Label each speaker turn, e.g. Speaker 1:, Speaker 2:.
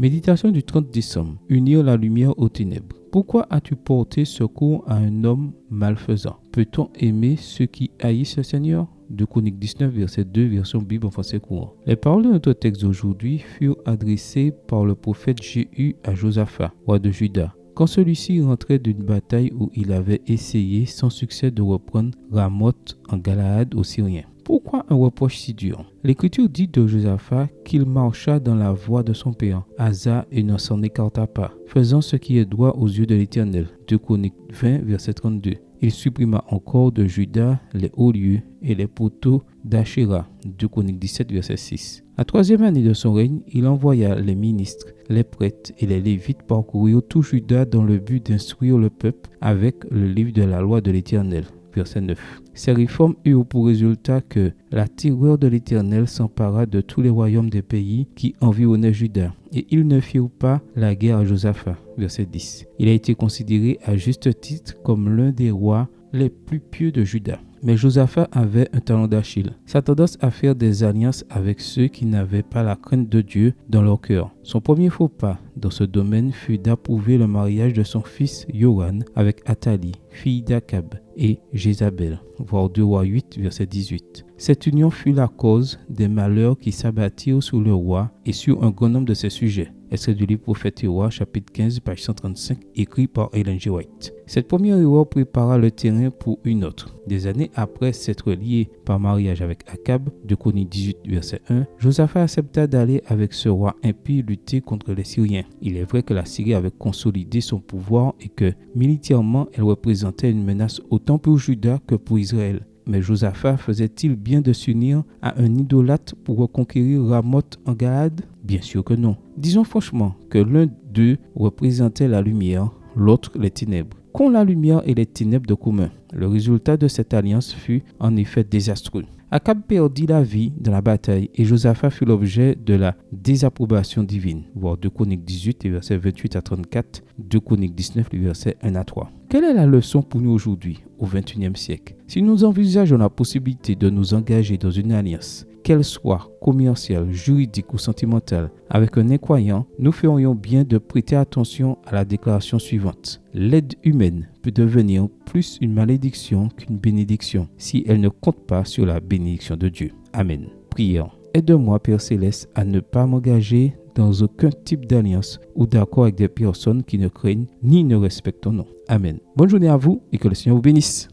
Speaker 1: Méditation du 30 décembre. Unir la lumière aux ténèbres. Pourquoi as-tu porté secours à un homme malfaisant? Peut-on aimer ceux qui haïssent le Seigneur? 2 Chroniques 19, verset 2, version Bible en français courant. Les paroles de notre texte d'aujourd'hui furent adressées par le prophète Jéhu à Josaphat, roi de Juda, quand celui-ci rentrait d'une bataille où il avait essayé sans succès de reprendre Ramoth en Galaad aux Syriens. Pourquoi un reproche si dur? L'Écriture dit de Josaphat qu'il marcha dans la voie de son père, Asa, et ne s'en écarta pas, faisant ce qui est droit aux yeux de l'Éternel. 2 Chroniques 20, verset 32. Il supprima encore de Juda les hauts lieux et les poteaux d'Achéra. 2 Chroniques 17, verset 6. La troisième année de son règne, il envoya les ministres, les prêtres et les lévites parcourir tout Juda dans le but d'instruire le peuple avec le livre de la loi de l'Éternel. Verset 9. Ces réformes eurent pour résultat que la terreur de l'Éternel s'empara de tous les royaumes des pays qui environnaient Juda, et ils ne firent pas la guerre à Josaphat. Verset 10. Il a été considéré à juste titre comme l'un des rois les plus pieux de Juda. Mais Josaphat avait un talon d'Achille, sa tendance à faire des alliances avec ceux qui n'avaient pas la crainte de Dieu dans leur cœur. Son premier faux pas dans ce domaine fut d'approuver le mariage de son fils Yoram avec Athalie, fille d'Akab, et Jézabel, voir 2 Rois 8, verset 18. Cette union fut la cause des malheurs qui s'abattirent sur le roi et sur un grand nombre de ses sujets. Extrait du livre Prophètes et Rois, chapitre 15, page 135, écrit par Ellen G. White. Cette première erreur prépara le terrain pour une autre. Des années après s'être lié par mariage avec Akab, 2 Chroniques 18, verset 1, Josaphat accepta d'aller avec ce roi impie lutter contre les Syriens. Il est vrai que la Syrie avait consolidé son pouvoir et que, militairement, elle représentait une menace autant pour Juda que pour Israël. Mais Josaphat faisait-il bien de s'unir à un idolâtre pour reconquérir Ramoth en Galaad? Bien sûr que non. Disons franchement que l'un d'eux représentait la lumière, l'autre les ténèbres. Qu'ont la lumière et les ténèbres de commun? Le résultat de cette alliance fut en effet désastreux. Akab perdit la vie dans la bataille et Josaphat fut l'objet de la désapprobation divine. Voir 2 Chroniques 18, versets 28 à 34, 2 Chroniques 19, versets 1 à 3. Quelle est la leçon pour nous aujourd'hui, au XXIe siècle? Si nous envisageons la possibilité de nous engager dans une alliance, qu'elle soit commerciale, juridique ou sentimentale, avec un incroyant, nous ferions bien de prêter attention à la déclaration suivante. L'aide humaine peut devenir plus une malédiction qu'une bénédiction si elle ne compte pas sur la bénédiction de Dieu. Amen. Prière. Aide-moi, Père Céleste, à ne pas m'engager dans aucun type d'alliance ou d'accord avec des personnes qui ne craignent ni ne respectent ton nom. Amen. Bonne journée à vous et que le Seigneur vous bénisse.